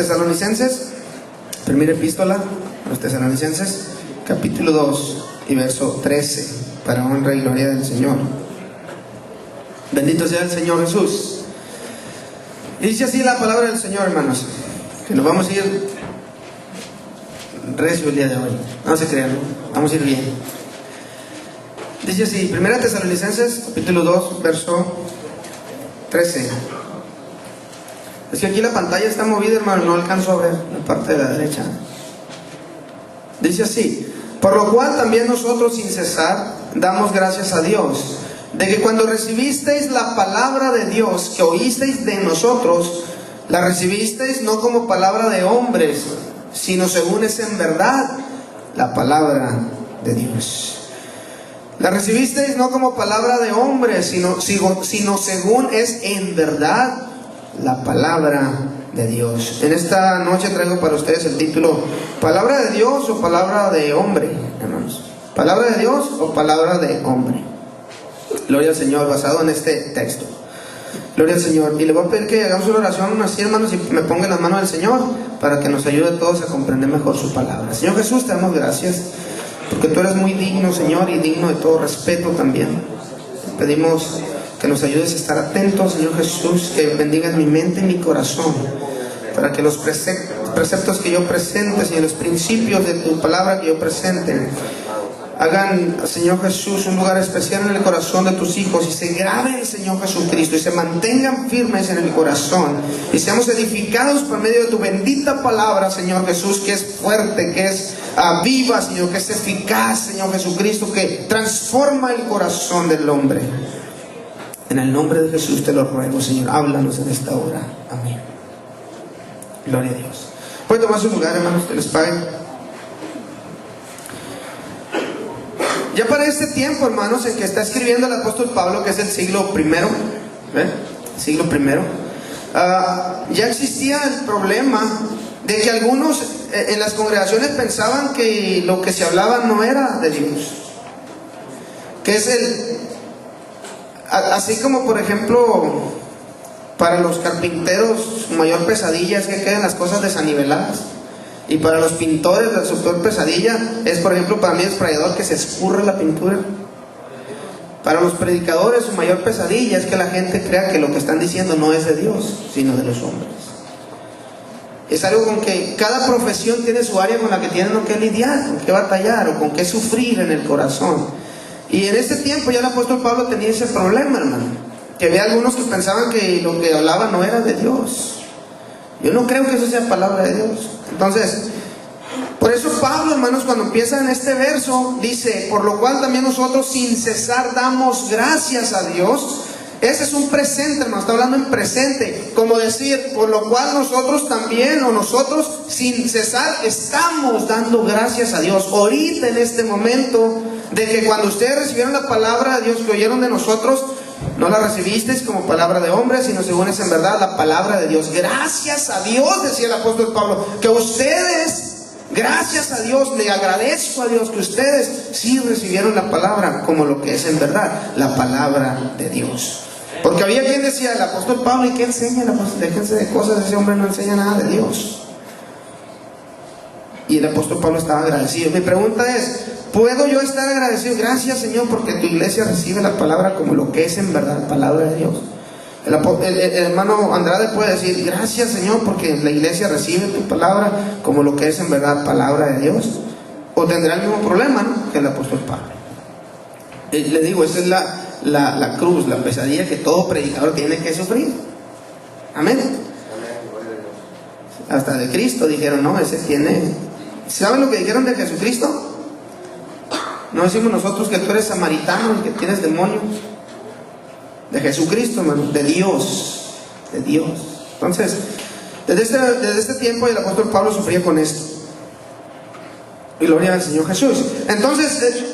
Tesalonicenses, primera epístola a los Tesalonicenses, capítulo 2 y verso 13, para honra y gloria del Señor. Bendito sea el Señor Jesús. Y dice así la palabra del Señor, hermanos, que nos vamos a ir recio el día de hoy. No se crean, ¿no? Vamos a ir bien. Dice así, primera Tesalonicenses, capítulo 2, verso 13. Es que aquí la pantalla está movida, hermano, no alcanzo a ver la parte de la derecha. Dice así: por lo cual también nosotros sin cesar damos gracias a Dios, de que cuando recibisteis la palabra de Dios que oísteis de nosotros, la recibisteis no como palabra de hombres, sino según es en verdad la palabra de Dios. La recibisteis no como palabra de hombres, sino según es en verdad la palabra de Dios. En esta noche traigo para ustedes el título: ¿palabra de Dios o palabra de hombre, hermanos? ¿Palabra de Dios o palabra de hombre? Gloria al Señor, basado en este texto. Gloria al Señor. Y le voy a pedir que hagamos una oración así, hermanos, y me ponga en las manos del Señor para que nos ayude a todos a comprender mejor su palabra. Señor Jesús, te damos gracias porque tú eres muy digno, Señor, y digno de todo respeto también. Pedimos que nos ayudes a estar atentos, Señor Jesús, que bendigas mi mente y mi corazón, para que los preceptos que yo presente, Señor, los principios de tu palabra que yo presente, hagan, Señor Jesús, un lugar especial en el corazón de tus hijos y se graben, Señor Jesucristo, y se mantengan firmes en el corazón y seamos edificados por medio de tu bendita palabra, Señor Jesús, que es fuerte, que es viva, Señor, que es eficaz, Señor Jesucristo, que transforma el corazón del hombre. En el nombre de Jesús te lo ruego, Señor, háblanos en esta hora. Amén. Gloria a Dios. Pueden tomar su lugar, hermanos, que les pague. Ya para este tiempo, hermanos, en que está escribiendo el apóstol Pablo, que es el siglo primero, siglo primero, ya existía el problema de que algunos en las congregaciones pensaban que lo que se hablaba no era de Dios, que es así como, por ejemplo, para los carpinteros su mayor pesadilla es que queden las cosas desaniveladas. Y para los pintores su peor pesadilla es, por ejemplo, para mí el sprayador, que se escurre la pintura. Para los predicadores su mayor pesadilla es que la gente crea que lo que están diciendo no es de Dios, sino de los hombres. Es algo con que cada profesión tiene su área con la que tienen que lidiar, con que batallar o con que sufrir en el corazón. Y en este tiempo ya el apóstol Pablo tenía ese problema, hermano, que había algunos que pensaban que lo que hablaba no era de Dios. Yo no creo que eso sea palabra de Dios. Entonces, por eso Pablo, hermanos, cuando empieza en este verso, dice: por lo cual también nosotros sin cesar damos gracias a Dios. Ese es un presente, hermano, está hablando en presente, como decir, por lo cual nosotros también, o nosotros sin cesar estamos dando gracias a Dios. Ahorita, en este momento, de que cuando ustedes recibieron la palabra de Dios que oyeron de nosotros, no la recibisteis como palabra de hombre, sino según es en verdad la palabra de Dios. Gracias a Dios, decía el apóstol Pablo, que ustedes, gracias a Dios, le agradezco a Dios que ustedes sí recibieron la palabra como lo que es en verdad la palabra de Dios. Porque había quien decía, el apóstol Pablo, ¿y qué enseña el apóstol? Déjense de cosas, ese hombre no enseña nada de Dios. Y el apóstol Pablo estaba agradecido. Mi pregunta es: ¿puedo yo estar agradecido? Gracias, Señor, porque tu iglesia recibe la palabra como lo que es en verdad, palabra de Dios. El hermano Andrade puede decir: gracias, Señor, porque la iglesia recibe tu palabra como lo que es en verdad, palabra de Dios. O tendrá el mismo problema, ¿no?, que el apóstol Pablo. Le digo, esa es la cruz, la pesadilla que todo predicador tiene que sufrir. Amén. Hasta de Cristo dijeron: no, ese tiene... ¿Saben lo que dijeron de Jesucristo? No decimos nosotros que tú eres samaritano y que tienes demonios. De Jesucristo, hermano, de Dios. De Dios. Entonces, desde este tiempo el apóstol Pablo sufría con esto. Y gloria al Señor Jesús. Entonces,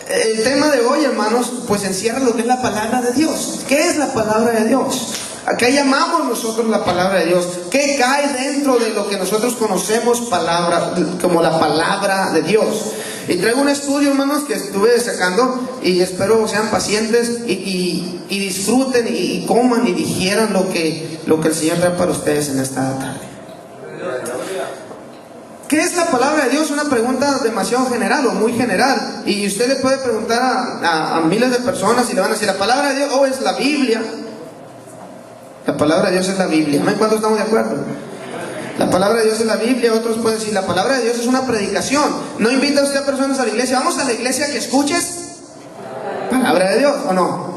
el tema de hoy, hermanos, pues encierra lo que es la palabra de Dios. ¿Qué es la palabra de Dios? ¿A qué llamamos nosotros la palabra de Dios? ¿Qué cae dentro de lo que nosotros conocemos como la palabra de Dios? Y traigo un estudio, hermanos, que estuve sacando, y espero sean pacientes y disfruten y coman y digieran lo que el Señor trae para ustedes en esta tarde. ¿qué es la palabra de Dios? Una pregunta demasiado general o muy general. Y usted le puede preguntar a miles de personas y le van a decir, la palabra de Dios, es la Biblia. La palabra de Dios es la Biblia. ¿Cuántos estamos de acuerdo? La palabra de Dios es la Biblia. Otros pueden decir, la palabra de Dios es una predicación. No invita usted a personas a la iglesia. Vamos a la iglesia que escuches palabra de Dios, ¿o no?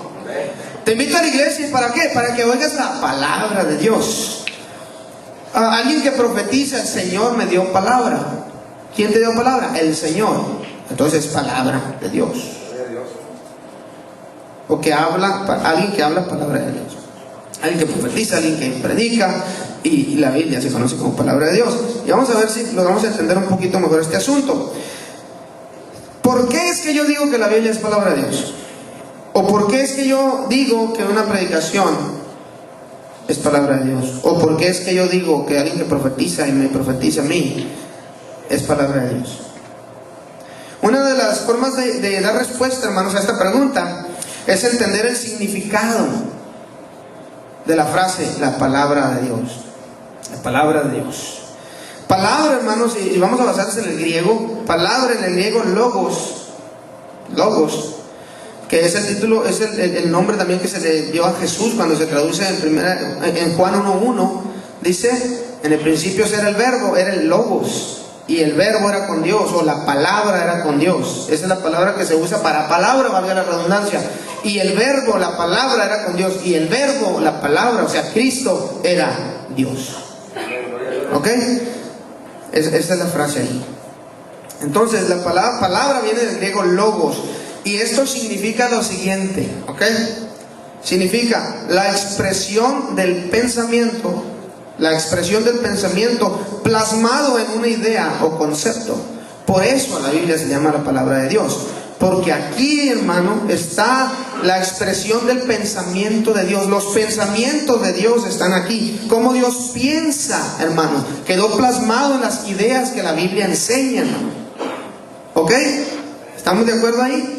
Te invito a la iglesia, ¿para qué? Para que oigas la palabra de Dios. Alguien que profetiza, el Señor me dio palabra. ¿Quién te dio palabra? El Señor. Entonces es palabra de Dios. O que habla, alguien que habla palabra de Dios. Alguien que profetiza, alguien que predica, y la Biblia se conoce como palabra de Dios. Y vamos a ver si logramos entender un poquito mejor este asunto. ¿Por qué es que yo digo que la Biblia es palabra de Dios? ¿O por qué es que yo digo que una predicación es palabra de Dios? ¿O por qué es que yo digo que alguien que profetiza y me profetiza a mí es palabra de Dios? Una de las formas de dar respuesta, hermanos, a esta pregunta es entender el significado de la frase, la palabra de Dios. La palabra de Dios. Palabra, hermanos, y vamos a basarnos en el griego. Palabra en el griego, logos. Logos, que es el título, es el nombre también que se le dio a Jesús cuando se traduce en Juan 1:1. Dice, en el principio era el verbo, era el logos, y el verbo era con Dios, o la palabra era con Dios. Esa es la palabra que se usa para palabra, valga la redundancia. Y el verbo, la palabra era con Dios, y el verbo, la palabra, o sea, Cristo era Dios. ¿Ok? Esa es la frase ahí. Entonces, la palabra viene del griego logos. Y esto significa lo siguiente, ¿ok? Significa la expresión del pensamiento. La expresión del pensamiento plasmado en una idea o concepto. Por eso a la Biblia se llama la palabra de Dios. Porque aquí, hermano, está la expresión del pensamiento de Dios. Los pensamientos de Dios están aquí. Cómo Dios piensa, hermano, quedó plasmado en las ideas que la Biblia enseña, hermano. ¿Ok? ¿Estamos de acuerdo ahí?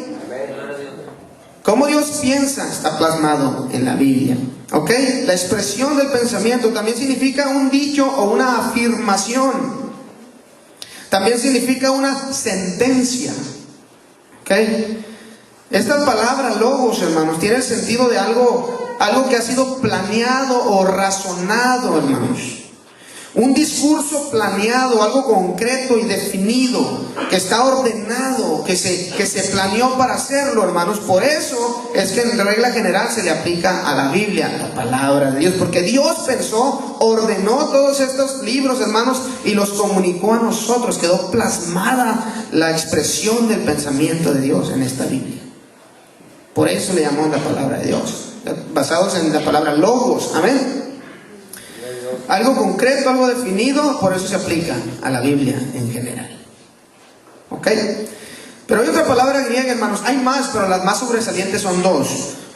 Cómo Dios piensa está plasmado en la Biblia. ¿Ok? La expresión del pensamiento también significa un dicho o una afirmación. También significa una sentencia. ¿Ok? Esta palabra logos, hermanos, tiene el sentido de algo que ha sido planeado o razonado, hermanos. Un discurso planeado, algo concreto y definido, que está ordenado, que se planeó para hacerlo, hermanos. Por eso es que en regla general se le aplica a la Biblia, la palabra de Dios, porque Dios pensó, ordenó todos estos libros, hermanos, y los comunicó a nosotros. Quedó plasmada la expresión del pensamiento de Dios en esta Biblia. Por eso le llamamos la palabra de Dios, basados en la palabra logos. Amén. Algo concreto, algo definido, por eso se aplica a la Biblia en general. ¿Ok? Pero hay otra palabra griega, hermanos. Hay más, pero las más sobresalientes son dos.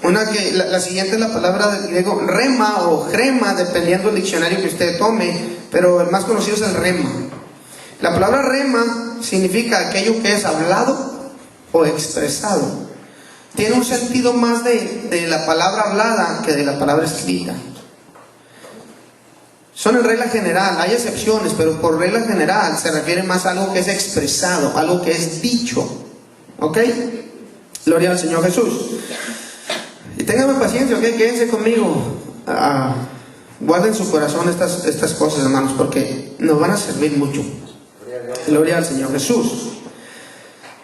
Una que, la siguiente es la palabra del griego rema o grema, dependiendo del diccionario que usted tome, pero el más conocido es el rema. La palabra rema significa aquello que es hablado o expresado. Tiene un sentido más de la palabra hablada que de la palabra escrita. Son en regla general, hay excepciones, pero por regla general se refiere más a algo que es expresado, algo que es dicho. ¿Ok? Gloria al Señor Jesús. Y ténganme paciencia, ¿ok? Quédense conmigo. Guarden su corazón estas cosas, hermanos, porque nos van a servir mucho. Gloria al Señor Jesús.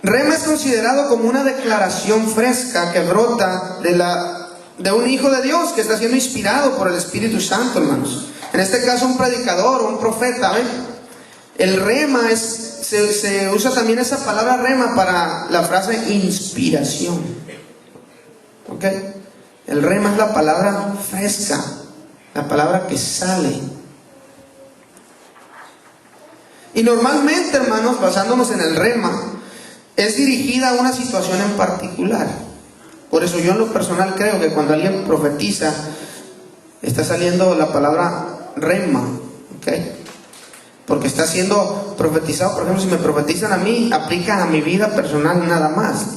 Rema es considerado como una declaración fresca que brota de un hijo de Dios que está siendo inspirado por el Espíritu Santo, hermanos. En este caso un predicador o un profeta, ¿ven? El rema se usa también esa palabra rema para la frase inspiración. ¿Ok? El rema es la palabra fresca, la palabra que sale. Y normalmente, hermanos, basándonos en el rema, es dirigida a una situación en particular. Por eso yo en lo personal creo que cuando alguien profetiza, está saliendo la palabra rema, ¿ok? Porque está siendo profetizado. Por ejemplo, si me profetizan a mí, aplica a mi vida personal nada más.